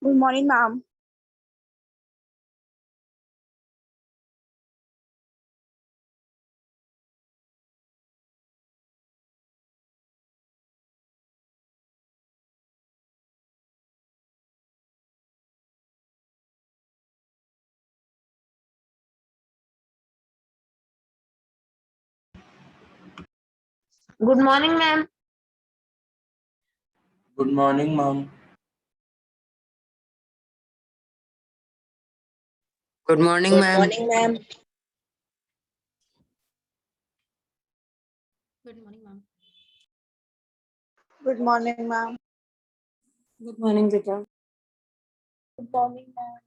Good morning, ma'am. Good morning, ma'am. Good morning, ma'am. Good morning, Good ma'am. morning, ma'am. Good morning, ma'am. Good morning, ma'am. Good morning, Vita. Good morning, ma'am.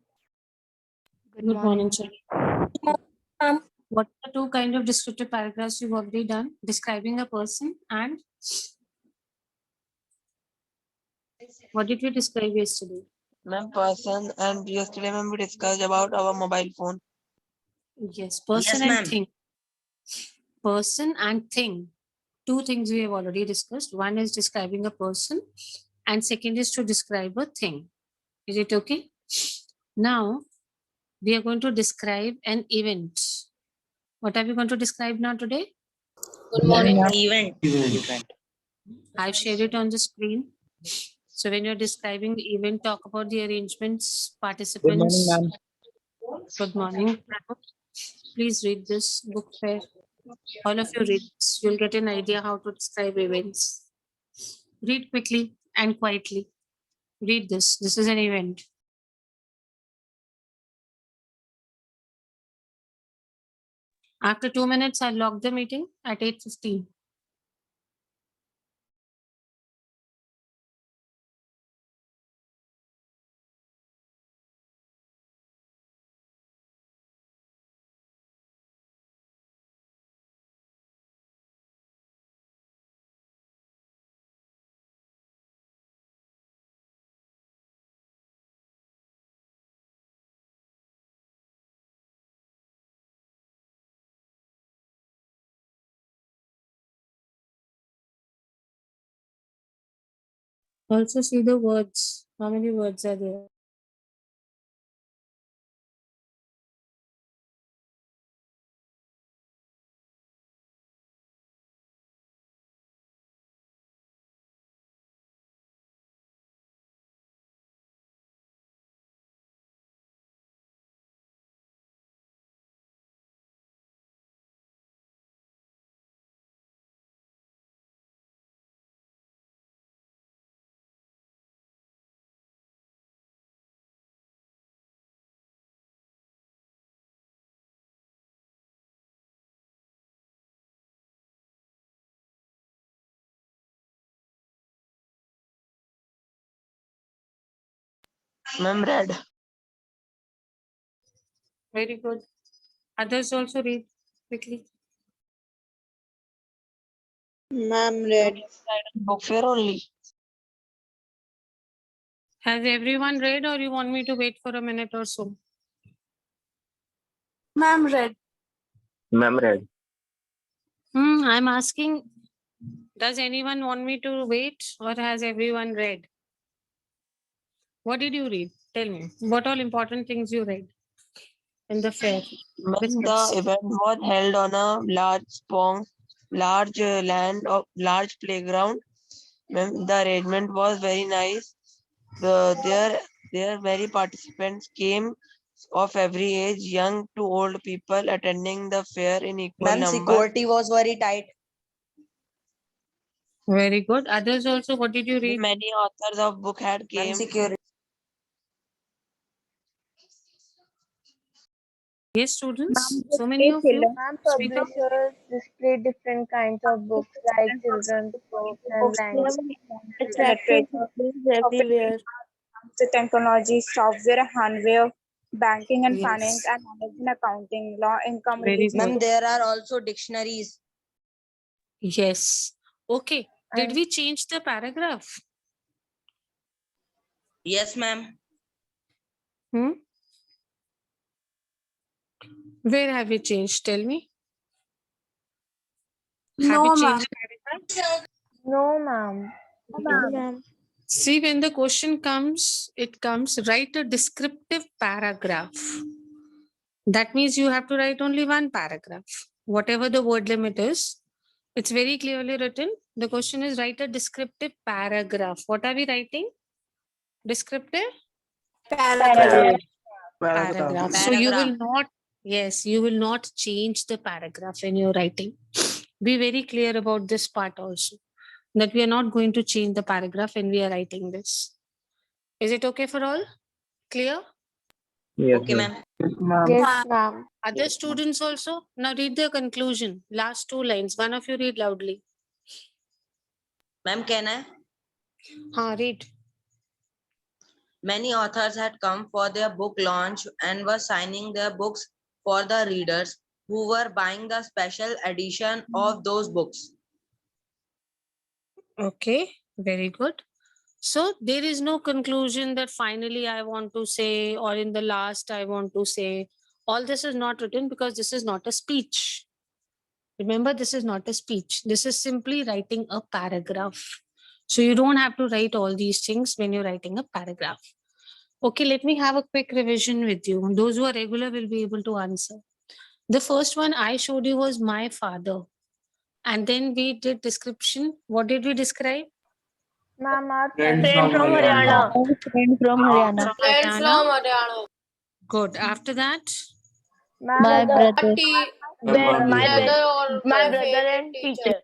Good morning, children. What are the two kind of descriptive paragraphs you've already done? Describing a person and what did we describe yesterday? Ma'am, person, and yesterday, ma'am, we discussed about our mobile phone. Yes, person Yes, and ma'am. thing. Person and thing. Two things we have already discussed. One is describing a person, and second is to describe a thing. Is it okay? Now we are going to describe an event. What are we going to describe now today? Good morning, ma'am. Event. I've shared it on the screen. So when you're describing the event, talk about the arrangements, participants. Good morning, ma'am. Good morning. Please read this book fair. All of you read this. You'll get an idea how to describe events. Read quickly and quietly. Read this. This is an event. After 2 minutes, I'll log the meeting at 8:15. Also see the words. How many words are there? Ma'am, read. Very good. Others also read quickly. Ma'am, read. Book fair only. Has everyone read or you want me to wait for a minute or so? Ma'am, read. Ma'am, read. I'm asking, does anyone want me to wait or has everyone read? What did you read? Tell me. What all important things you read in the fair? Ma'am, Biscuits. the event was held on a large land of large playground. Ma'am, the arrangement was very nice. There many participants came of every age, young to old people attending the fair in equal Ma'am, number. security was very tight. Very good. Others also, what did you read? Many authors of book had Ma'am, came. security. Yes, students. Ma'am, So many of you. Ma'am, Speak up. publishers display different kinds of books like children's books and language Attractive displays everywhere. the technology, software, hardware, banking and finance, Yes. and management accounting, law, income, Very religion. good. Ma'am, there are also dictionaries. Yes. Okay. Did And- we change the paragraph? Yes, ma'am. Hmm? Where have we changed? Tell me. Have we No, ma'am. changed the paragraph? No, ma'am. No, ma'am. See, when the question comes, it comes, write a descriptive paragraph. That means you have to write only one paragraph. Whatever the word limit is, it's very clearly written. The question is write a descriptive paragraph. What are we writing? Descriptive Paragraph. paragraph. So you will not, yes, you will not change the paragraph when you're writing. Be very clear about this part also, that we are not going to change the paragraph when we are writing this. Is it okay for all? Clear? Okay, ma'am. Yes, ma'am. Other students also? Now read the conclusion. Last 2 lines. One of you read loudly. Ma'am, can I? Read. Many authors had come for their book launch and were signing their books for the readers who were buying the special edition of those books. Okay, very good. So there is no conclusion that finally I want to say, or in the last I want to say. All this is not written because this is not a speech. Remember, this is not a speech. This is simply writing a paragraph. So you don't have to write all these things when you're writing a paragraph. Okay, let me have a quick revision with you. Those who are regular will be able to answer. The first one I showed you was my father. And then we did description. What did we describe? Ma'am, our Friend from Haryana. Friend from Haryana. From Haryana. Good. After that, Ma'am, My brother. my brother and teacher.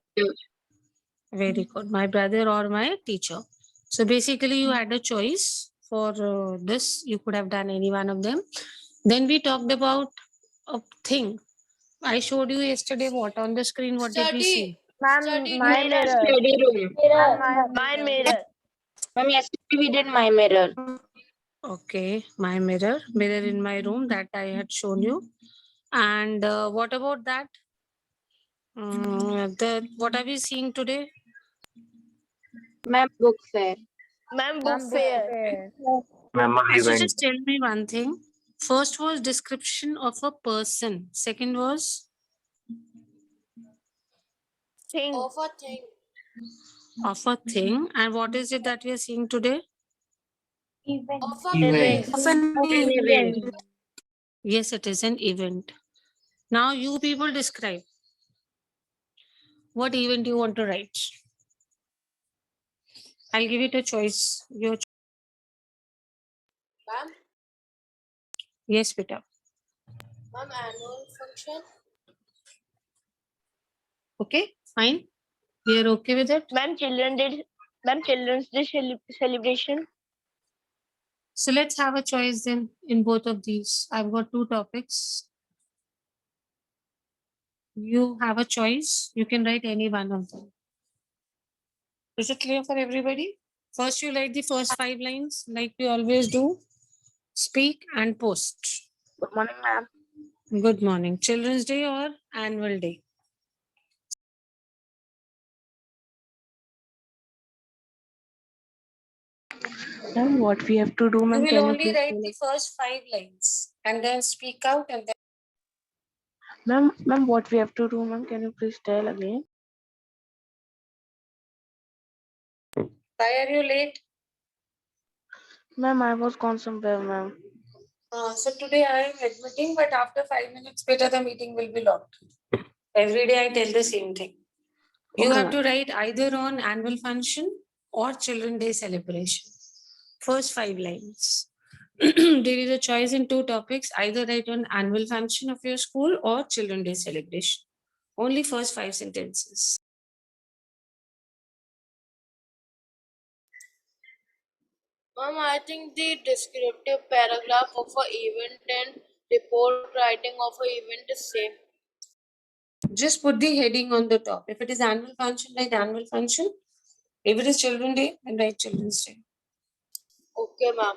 very good. My brother or my teacher. So basically, you had a choice for this. You could have done any one of them. Then we talked about a thing. I showed you yesterday what on the screen. What did we see? Ma'am, my mirror. Ma'am, my mirror. Ma'am, yesterday we did my mirror. Okay, my mirror, mirror in my room that I had shown you. And what about that? What are we seeing today? Ma'am, book fair. Ma'am, book fair. So just tell me one thing. First was description of a person. Second was Thing. of a thing. And what is it that we are seeing today? Event. Yes, it is an event. Now you people describe what event you want to write. I'll give it a choice. Ma'am, Yes, Peter. ma'am, annual function. Okay, fine. We are okay with it. Ma'am, Children's Day celebration. So let's have a choice then in both of these. I've got 2 topics. You have a choice. You can write any one of them. Is it clear for everybody? First, you write the first 5 lines like we always do. Speak and post. Good morning, ma'am. Good morning. Children's Day or annual day? Ma'am, what we have to do, You ma'am? will Can you only please write tell the us? first 5 lines and then speak out and then. Ma'am, what we have to do, ma'am? Can you please tell again? Why are you late? Ma'am, I was gone somewhere, ma'am. So today I am admitting, but after 5 minutes, better the meeting will be locked. Every day I tell the same thing. You Okay, have to write either on annual function or Children Day celebration. First 5 lines. There is a choice in 2 topics. Either write on annual function of your school or Children Day celebration. Only first 5 sentences. Ma'am, I think the descriptive paragraph of a event and report writing of a event is same. Just put the heading on the top. If it is annual function, write annual function. If it is Children Day, then write Children's Day. Okay, ma'am.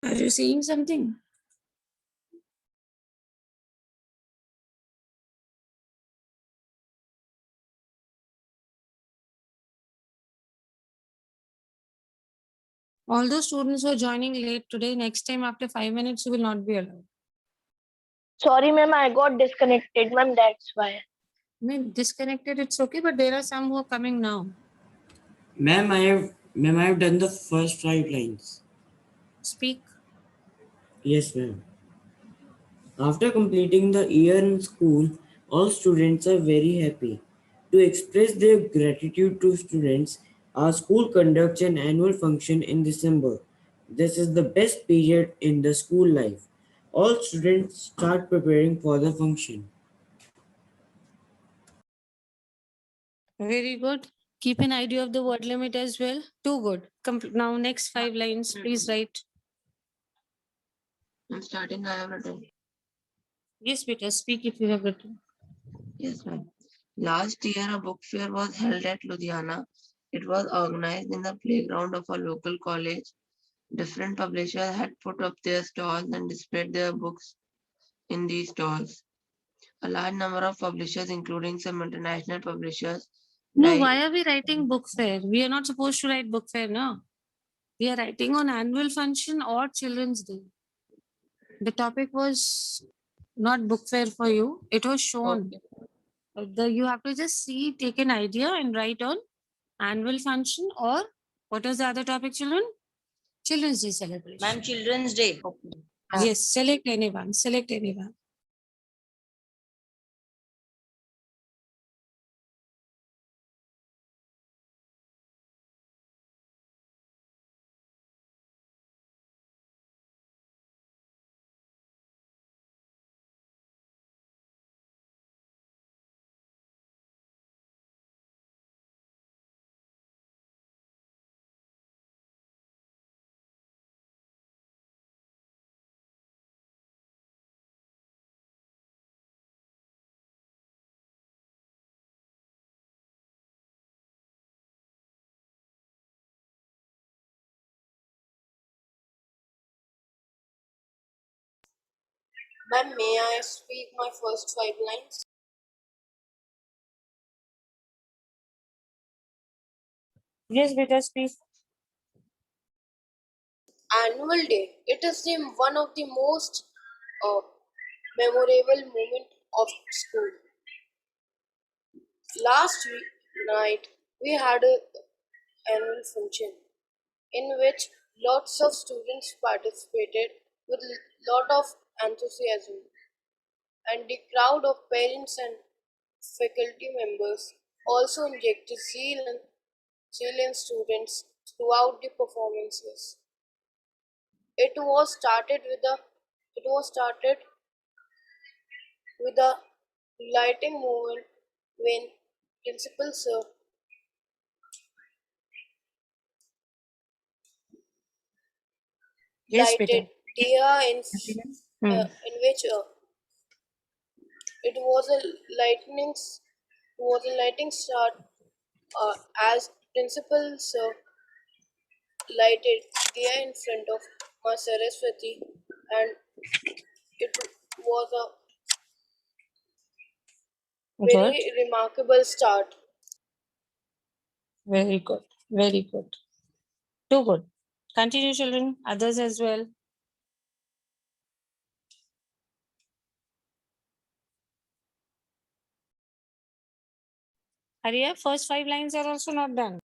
Are you saying something? All those students who are joining late today, next time after 5 minutes, you will not be allowed. Sorry, ma'am, I got disconnected, ma'am. That's why. I mean, disconnected, it's okay, but there are some who are coming now. Ma'am, I have done the first 5 lines. Speak. Yes, ma'am. After completing the year in school, all students are very happy. To express their gratitude to students, our school conducts an annual function in December. This is the best period in the school life. All students start preparing for the function. Very good. Keep an idea of the word limit as well. Too good. Now, next 5 lines, please write. I'm starting. I have written. Yes, Peter, speak if you have written. Yes, ma'am. Last year, a book fair was held at Ludhiana. It was organized in the playground of a local college. Different publishers had put up their stalls and displayed their books in these stalls. A large number of publishers, including some international publishers, No, like why are we writing book fair? We are not supposed to write book fair, no? We are writing on annual function or Children's Day. The topic was not book fair for you. It was shown. You have to just see, take an idea and write on annual function or what was the other topic, children? Children's Day celebration. Ma'am, Children's Day. Yes, select anyone. Select anyone. Ma'am, may I speak my first 5 lines? Yes, beta, speak. Annual Day. It is one of the most uh, memorable moment of school. Last night we had a annual function in which lots of students participated with lot of enthusiasm, and the crowd of parents and faculty members also injected zeal in students throughout the performances. It was started with a lighting moment when Principal Sir Yes, beta. lighted Dia Hmm. in which it was a lighting start as Principal Sir lighted Dia in front of Ma Saraswati, and it was a Good. very remarkable start. Very good. Very good. Too good. Continue, children. Others as well. Arya, first 5 lines are also not done.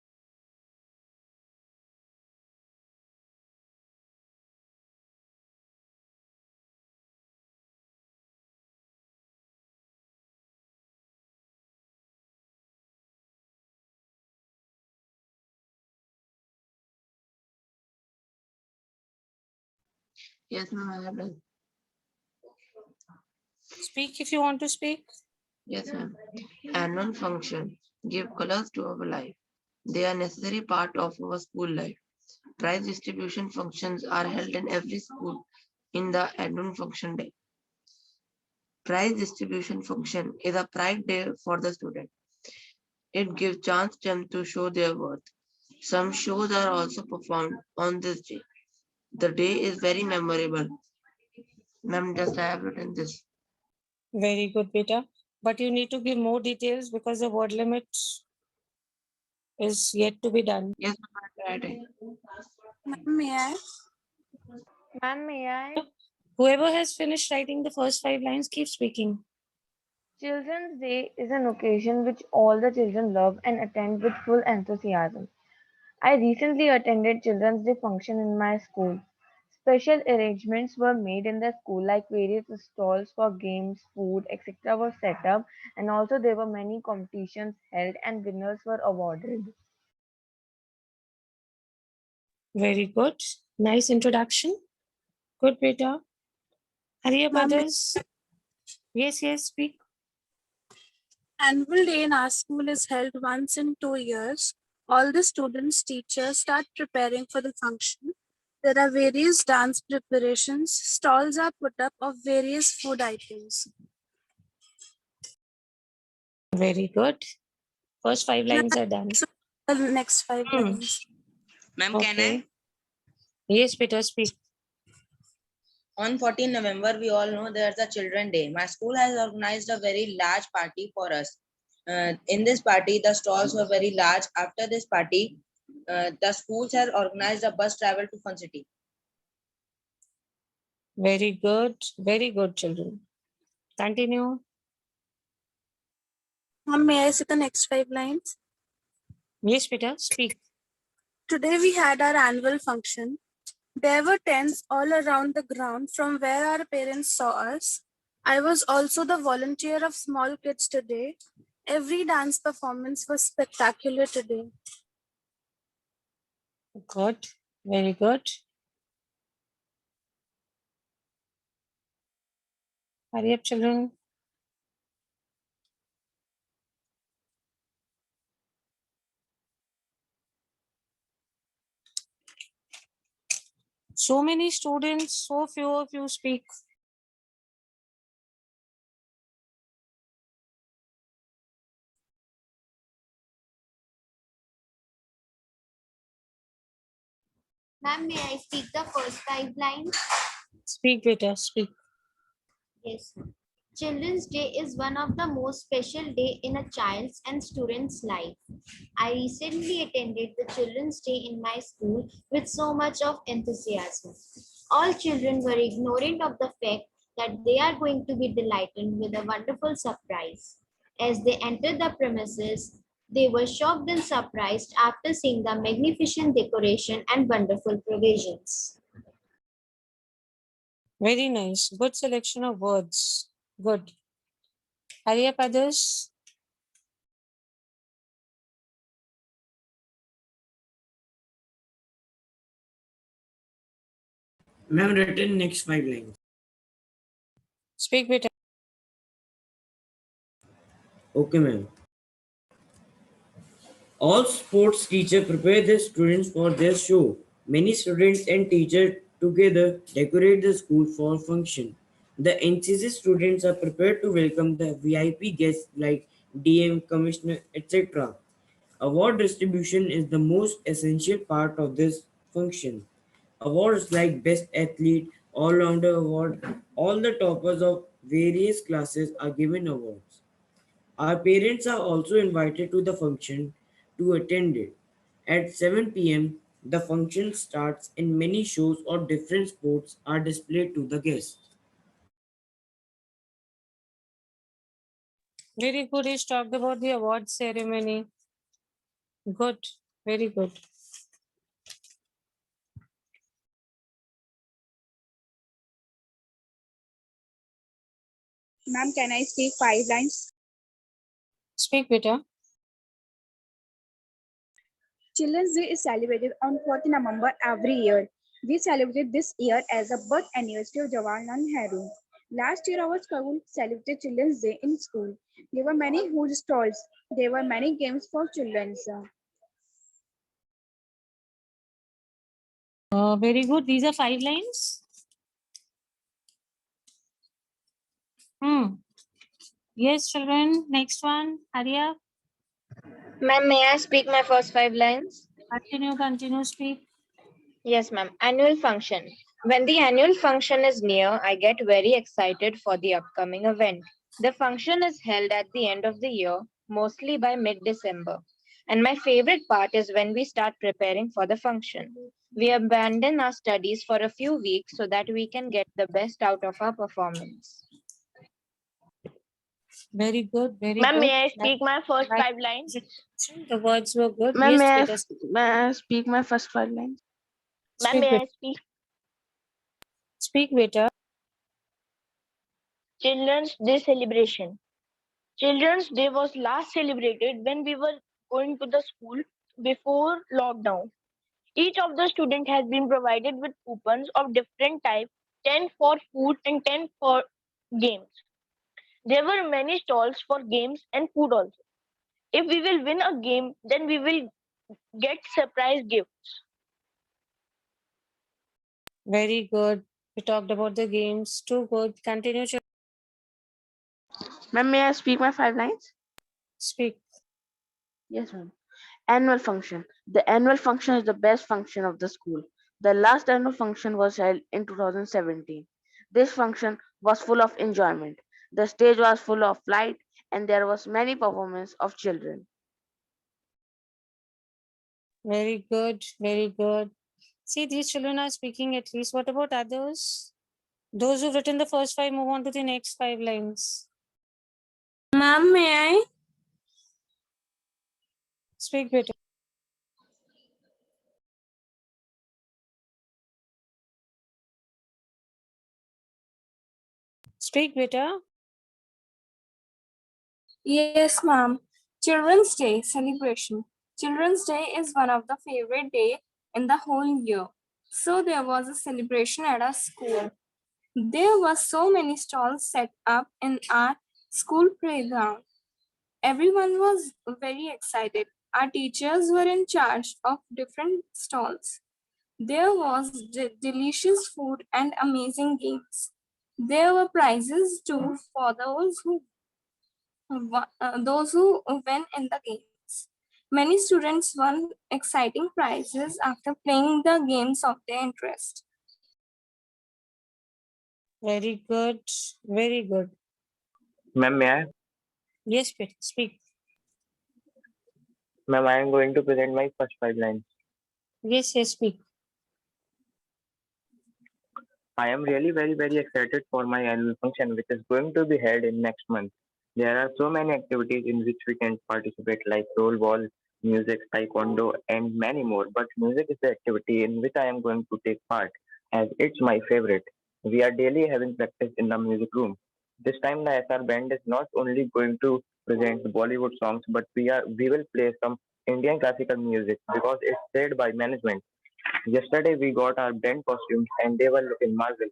yes, ma'am, I have done. Speak if you want to speak. Yes, ma'am. Annual function give colors to our life. They are necessary part of our school life. Prize distribution functions are held in every school in the annual function day. Prize distribution function is a pride day for the student. It gives chance them to show their worth. Some shows are also performed on this day. The day is very memorable. Ma'am, just I have written this. Very good, beta. But you need to give more details because the word limit is yet to be done. Yes, ma'am, I tried it. May I? Ma'am, may I? Whoever has finished writing the first 5 lines, keep speaking. Children's Day is an occasion which all the children love and attend with full enthusiasm. I recently attended Children's Day function in my school. Special arrangements were made in the school, like various stalls for games, food, etc. were set up, and also there were many competitions held and winners were awarded. Very good. Nice introduction. Good, beta. Hurry up, Ma'am, others. Yes, yes, speak. annual day in our school is held once in 2 years. All the students, teachers start preparing for the function. There are various dance preparations. Stalls are put up of various food items. Very good. First 5 lines are done. So the next 5 lines. Ma'am, can I? Okay. Yes, Peter, speak. On 14 November, we all know there's a Children Day. My school has organized a very large party for us. In this party, the stalls were very large. After this party, the schools has organized a bus travel to Fun City. Very good. Very good, children. Continue. Ma'am, may I see the next 5 lines? Yes, Peter, speak. Today we had our annual function. There were tents all around the ground from where our parents saw us. I was also the volunteer of small kids today. Every dance performance was spectacular today. Good. Very good. Hurry up, children. So many students, so few of you speak. Ma'am, may I speak the first 5 lines? Speak, Peter, speak. Yes. Children's Day is one of the most special day in a child's and student's life. I recently attended the Children's Day in my school with so much of enthusiasm. All children were ignorant of the fact that they are going to be delighted with a wonderful surprise. As they entered the premises, they were shocked and surprised after seeing the magnificent decoration and wonderful provisions. Very nice. Good selection of words. Good. Hurry up, others. Ma'am, written next 5 lines. Speak, Peter. Okay, ma'am. All sports teachers prepare their students for their show. Many students and teachers together decorate the school for function. The NCC students are prepared to welcome the VIP guests like DM, Commissioner, etc. Award distribution is the most essential part of this function. Awards like Best Athlete, All Rounder Award, all the toppers of various classes are given awards. Our parents are also invited to the function to attend it. At 7 p.m., the function starts and many shows or different sports are displayed to the guests. Very good. He's talked about the award ceremony. Good. Very good. Ma'am, can I speak 5 lines? Speak, Peter. Children's Day is celebrated on 14 November every year. We celebrated this year as the birth anniversary of Jawaharlal Nehru. Last year, our school celebrated Children's Day in school. There were many food stalls. There were many games for children. Very good. These are 5 lines. Yes, children. Next one. Hurry up. Ma'am, may I speak my first 5 lines? Continue, speak. Yes, ma'am. Annual function. When the annual function is near, I get very excited for the upcoming event. The function is held at the end of the year, mostly by mid December. And my favorite part is when we start preparing for the function. We abandon our studies for a few weeks so that we can get the best out of our performance. Very good, very Ma'am, good. may I That, speak my first that 5 lines? the words were good. Ma'am, Yes, better may I speak my first 5 lines? Ma'am, speak, may better I speak? speak, better. Children's Day celebration. Children's Day was last celebrated when we were going to the school before lockdown. Each of the student has been provided with coupons of different types, 10 for food and 10 for games. There were many stalls for games and food also. If we will win a game, then we will get surprise gifts. Very good. We talked about the games. Too good. Continue. Ma'am, may I speak my 5 lines? Speak. Yes, ma'am. Annual function. The annual function is the best function of the school. The last annual function was held in 2017. This function was full of enjoyment. The stage was full of light and there was many performance of children. Very good. Very good. See, these children are speaking at least. What about others? Those who've written the first five, move on to the next 5 lines. Ma'am, may I? Speak, better. Speak, better. Yes, ma'am. Children's Day celebration. Children's Day is one of the favorite day in the whole year. So there was a celebration at our school. There were so many stalls set up in our school playground. Everyone was very excited. Our teachers were in charge of different stalls. There was delicious food and amazing games. There were prizes too for those who win in the games. Many students won exciting prizes after playing the games of their interest. Very good. Very good. Ma'am, may I? Yes, better. Speak. Ma'am, I am going to present my first 5 lines. Yes, yes, speak. I am really very excited for my annual function, which is going to be held in next month. There are so many activities in which we can participate, like roll ball, music, taekwondo, and many more. But music is the activity in which I am going to take part, as it's my favorite. We are daily having practice in the music room. This time, the SR band is not only going to present Bollywood songs, but we will play some Indian classical music because it's played by management. Yesterday we got our band costumes and they were looking marvelous.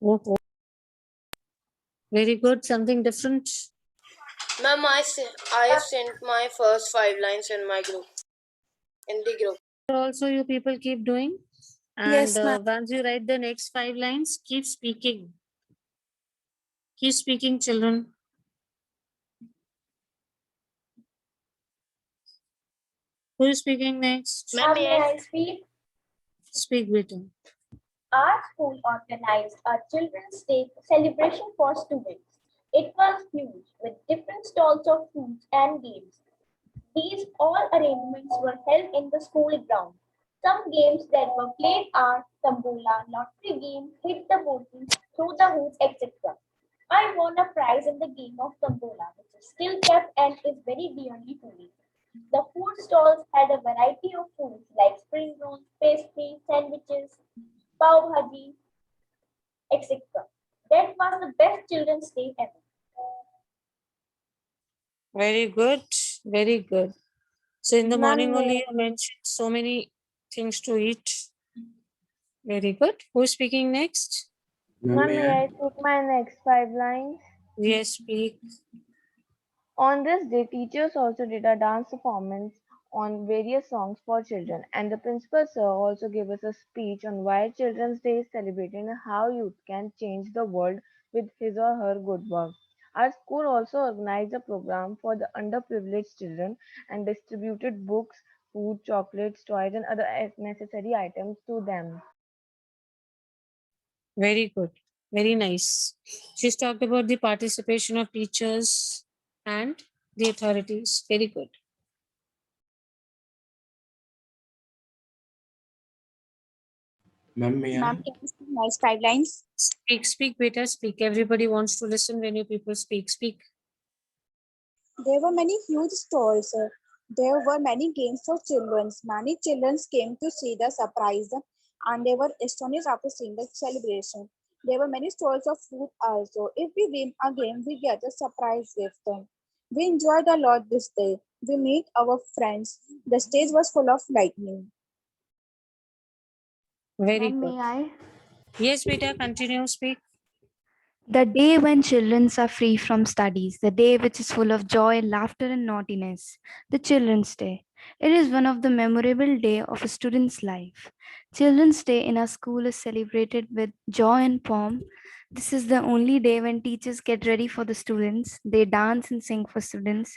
Oh, very good. Something different. Ma'am, I have sent my first 5 lines in my group, in the group. Also, you people keep doing. And Yes, ma'am. once you write the next 5 lines, keep speaking. Keep speaking, children. Who is speaking next? Ma'am, May I speak? Speak, better. Our school organized a Children's Day celebration for students. It was huge, with different stalls of foods and games. These all arrangements were held in the school ground. Some games that were played are tambola, lottery game, hit the bottle, throw the hoop, etc. I won a prize in the game of tambola, which is still kept and is very dearly to me. The food stalls had a variety of foods like spring rolls, pastry, sandwiches, pav bhaji, etc. That was the best Children's Day ever. Very good. Very good. So in the Ma'am, morning only may, you mentioned so many things to eat. Very good. Who is speaking next? ma'am, may I speak my next 5 lines? Yes, speak. On this day, teachers also did a dance performance on various songs for children, and the principal sir also gave us a speech on why Children's Day is celebrated and how youth can change the world with his or her good work. Our school also organized a program for the underprivileged children and distributed books food, chocolates, toys, and other necessary items to them. Very good. Very nice. She's talked about the participation of teachers and the authorities. Very good. Ma'am, may I? Ma'am, can you speak nice 5 lines? Speak, beta, speak. Everybody wants to listen when you people speak. Speak. There were many huge stalls. There were many games for children. Many children came to see the surprise and they were astonished after seeing the celebration. There were many stalls of food also. If we win a game, we get a surprise gift. We enjoyed a lot this day. We meet our friends. The stage was full of lightning. Very Ma'am, good. may I? Yes, beta, continue, speak. The day when children are free from studies, the day which is full of joy, laughter, and naughtiness, the Children's Day. It is one of the memorable day of a student's life. Children's Day in our school is celebrated with joy and pomp. This is the only day when teachers get ready for the students. They dance and sing for students.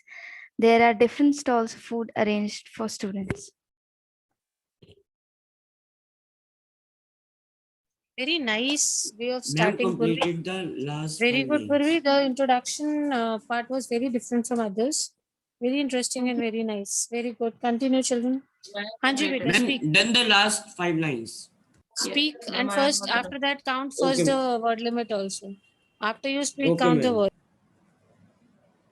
There are different stalls of food arranged for students. Very nice way of Ma'am starting, Purvi. completed the last Very 5 good, lines. Purvi. The introduction part was very different from others. Very interesting and very nice. Very good. Continue, children. Hanji, beta, speak. Ma'am, done the last 5 lines. Speak Ma'am, and I am first, not after that, count first Okay, the word limit also. After you speak, okay, count the ma'am. word.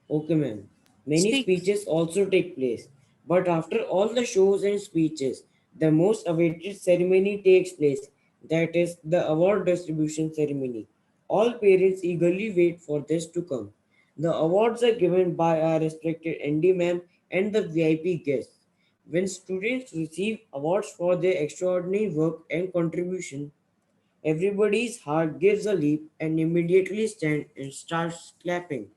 Okay, ma'am. Many Speak. speeches also take place, but after all the shows and speeches, the most awaited ceremony takes place. That is the award distribution ceremony. All parents eagerly wait for this to come. The awards are given by our respected ND ma'am and the VIP guests. When students receive awards for their extraordinary work and contribution, everybody's heart gives a leap and immediately stands and starts clapping.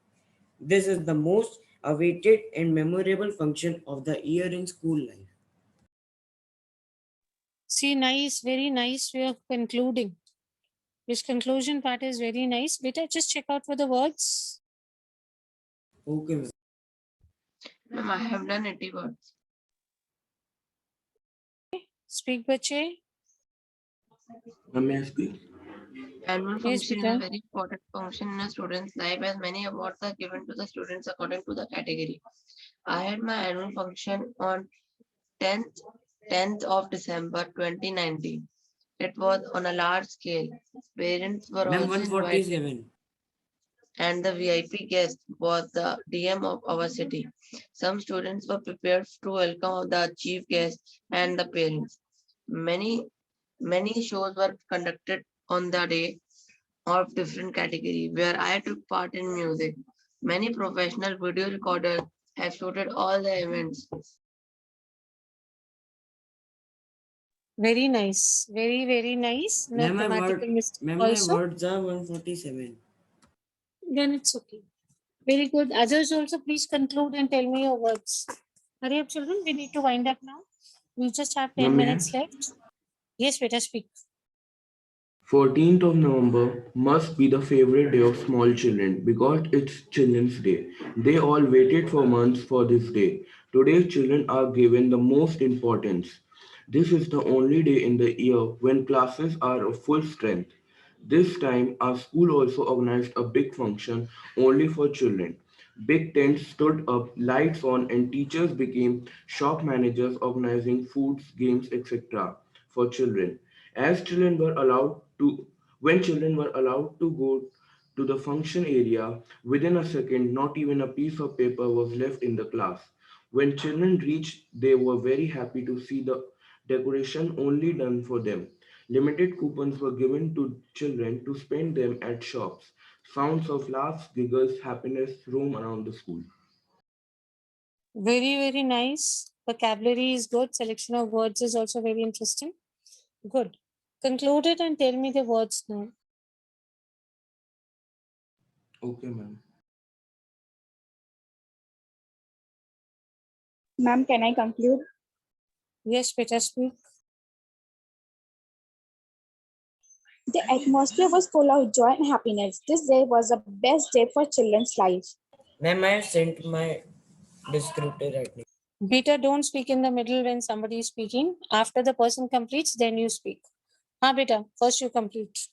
This is the most awaited and memorable function of the year in school life. See, nice, very nice way of concluding. This conclusion part is very nice. Beta, just check out for the words. Okay, ma'am. Ma'am, I have done 80 words. Speak, bache. Ma'am, may I speak? Annual Yes, function is beta. a very important function in a student's life as many awards are given to the students according to the category. I had my annual function on 10th of December 2019. It was on a large scale. Parents were Ma'am, also invited 147. and the VIP guest was the DM of our city. Some students were prepared to welcome the chief guest and the parents. Many shows were conducted on the day of different category where I took part in music. Many professional video recorders have shooted all the events. Very nice. Very, very nice. No Ma'am, grammatical mistake my also. words are 147. Then it's okay. Very good. Others also, please conclude and tell me your words. Hurry up, children. We need to wind up now. We just have 10 Ma'am, may I? minutes left. Yes, beta, speak. 14th of November must be the favorite day of small children because it's Children's Day. They all waited for months for this day. Today's children are given the most importance. This is the only day in the year when classes are of full strength. This time, our school also organized a big function only for children. Big tents stood up, lights on, and teachers became shop managers organizing foods, games, etc. for children. As children were allowed to, when children were allowed to go to the function area, within a second, not even a piece of paper was left in the class. When children reached, they were very happy to see the decoration only done for them. Limited coupons were given to children to spend them at shops. Sounds of laughs, giggles, happiness roam around the school. Very, very nice. Vocabulary is good. Selection of words is also very interesting. Good. Conclude it and tell me the words now. Okay, ma'am. Ma'am, can I conclude? Yes, beta, speak. The atmosphere was full of joy and happiness. This day was the best day for children's life. Ma'am, I have sent my descriptor right now. Beta, don't speak in the middle when somebody is speaking. After the person completes, then you speak. Beta, first you complete.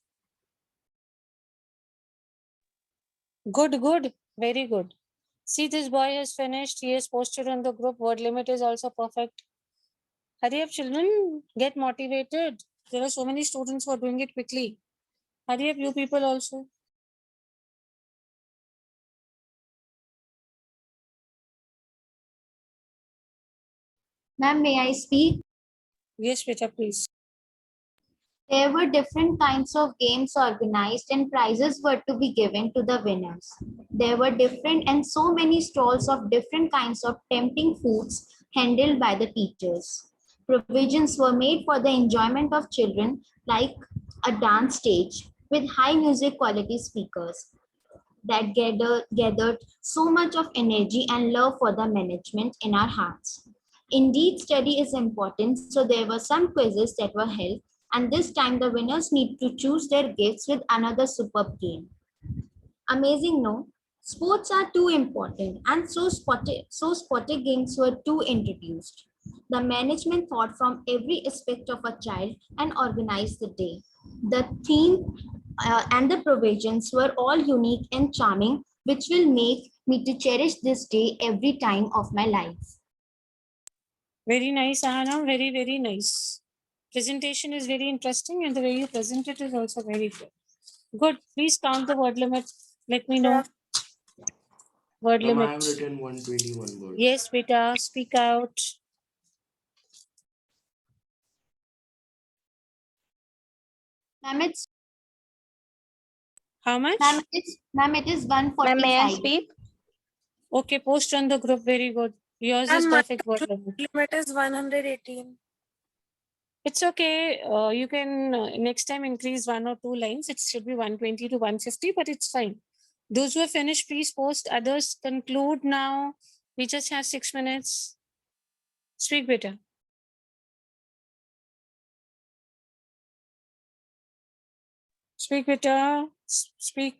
Good, good, very good. See, this boy has finished. He has posted on the group. Word limit is also perfect. Hurry up, children. Get motivated. There are so many students who are doing it quickly. Hurry up, you people also. Ma'am, may I speak? Yes, Beta, please. There were different kinds of games organized and prizes were to be given to the winners. There were different and so many stalls of different kinds of tempting foods handled by the teachers. Provisions were made for the enjoyment of children, like a dance stage with high music quality speakers that gathered so much of energy and love for the management in our hearts. Indeed, study is important, so there were some quizzes that were held, and this time the winners need to choose their gifts with another superb game. Amazing, no? Sports are too important, and so sporty games were too introduced. The management thought from every aspect of a child and organized the day. The theme and the provisions were all unique and charming, which will make me to cherish this day every time of my life. Very nice, Ahana. Very, very nice. Presentation is very interesting, and the way you present it is also very good. Good. Please count the word limit. Let me know. Word Ma'am, I limit. have written 121 words. Yes, Beta. Speak out. Ma'am, it's How much? ma'am, it is 145. Ma'am, may I speak? Okay, post on the group. Very good. Yours is My perfect word limit. limit is 118. It's okay. You can next time increase 1 or 2 lines. It should be 120 to 150, but it's fine. Those who are finished, please post. Others conclude now. We just have 6 minutes. Speak, Beta. Speak, Beta. Speak.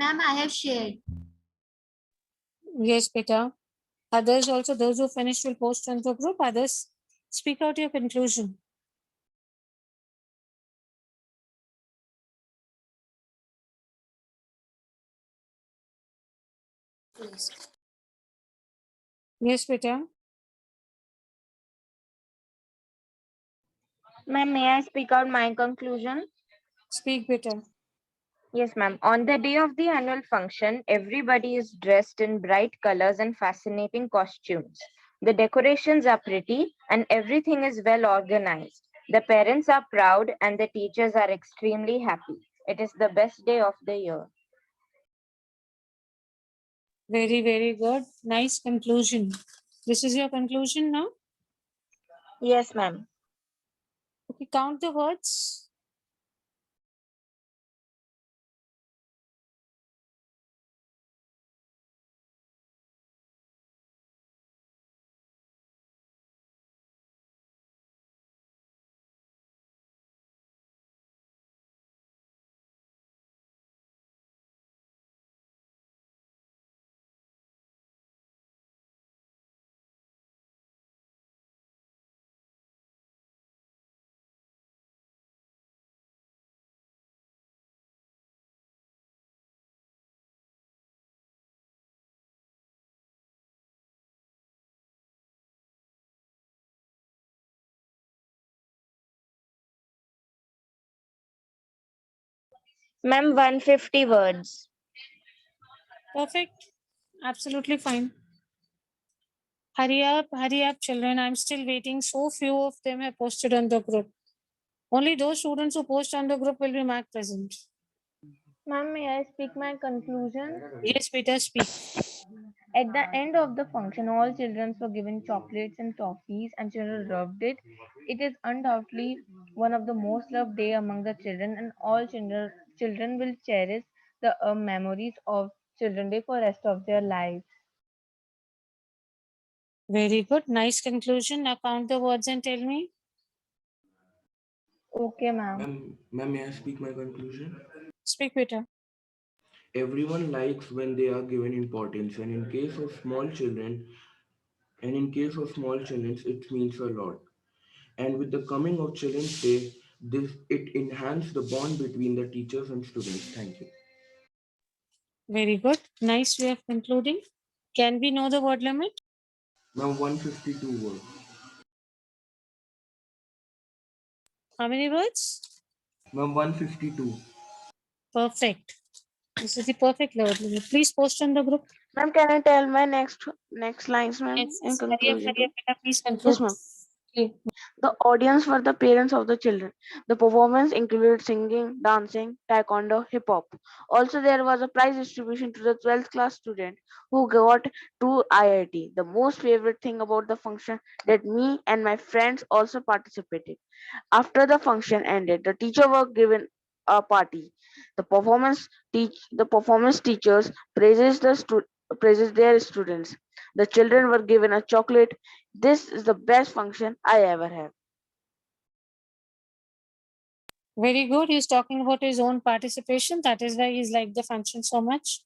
Ma'am, I have shared. Yes, Beta. Others also, those who finished will post on the group. Others, speak out your conclusion. Yes, Beta. Ma'am, may I speak out my conclusion? Speak, Beta. Yes, ma'am. On the day of the annual function, everybody is dressed in bright colors and fascinating costumes. The decorations are pretty and everything is well organized. The parents are proud and the teachers are extremely happy. It is the best day of the year. Very, very good. Nice conclusion. This is your conclusion now? Yes, ma'am. Okay, count the words. Ma'am, 150 words. Perfect. Absolutely fine. Hurry up, children. I'm still waiting. So few of them have posted on the group. Only those students who post on the group will be marked present. Ma'am, may I speak my conclusion? Yes, Peter, speak. At the end of the function, all children were given chocolates and toffees, and children loved it. It is undoubtedly one of the most loved day among the children, and all children will cherish the memories of Children Day for rest of their lives. Very good. Nice conclusion. Now count the words and tell me. Okay, ma'am. Ma'am, may I speak my conclusion? Speak, Peter. Everyone likes when they are given importance, and in case of small children, it means a lot. And with the coming of Children's Day, this it enhanced the bond between the teachers and students. Thank you. Very good. Nice way of concluding. Can we know the word limit? Now 152 words. How many words? Now 152. Perfect. This is the perfect word limit. Please post on the group. Ma'am, can I tell my next lines, ma'am, Yes, in hurry up, conclusion? Peter. Please Yes, conclude. ma'am. The audience were the parents of the children. The performance included singing, dancing, taekwondo, hip hop. Also, there was a prize distribution to the 12th class student who got to IIT. The most favorite thing about the function that me and my friends also participated. After the function ended, the teacher were given a party. The performance teachers praises their students. The children were given a chocolate. This is the best function I ever have. Very good. He's talking about his own participation. That is why he's liked the function so much.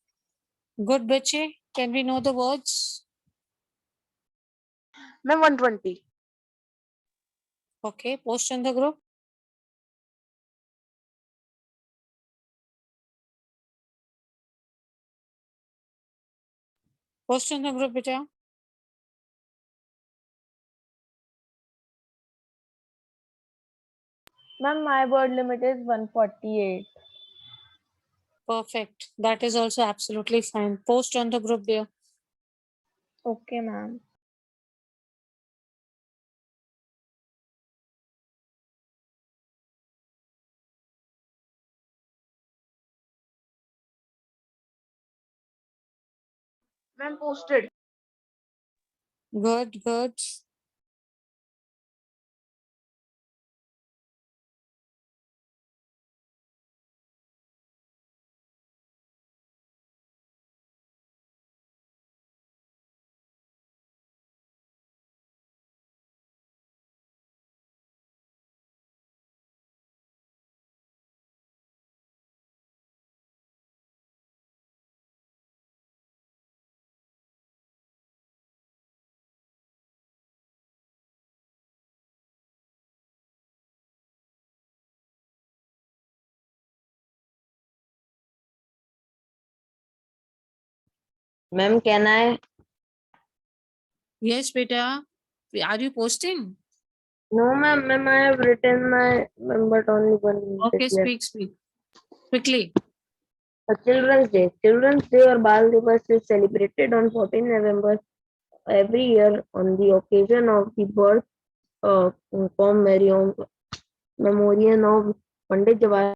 Good, Bache. Can we know the words? Ma'am, 120. Okay, post on the group. Post on the group, beta. Ma'am, my word limit is 148. Perfect. That is also absolutely fine. Post on the group there. Okay, ma'am. Ma'am, posted. Good, good. Ma'am, can I? Yes, beta. Are you posting? No, ma'am, I have written my but only one Okay, bit left. speak. Quickly. Children's Day. Children's Day or Bal Divas is celebrated on 14 November every year on the occasion of the birth of memorial of Pandit Jawahar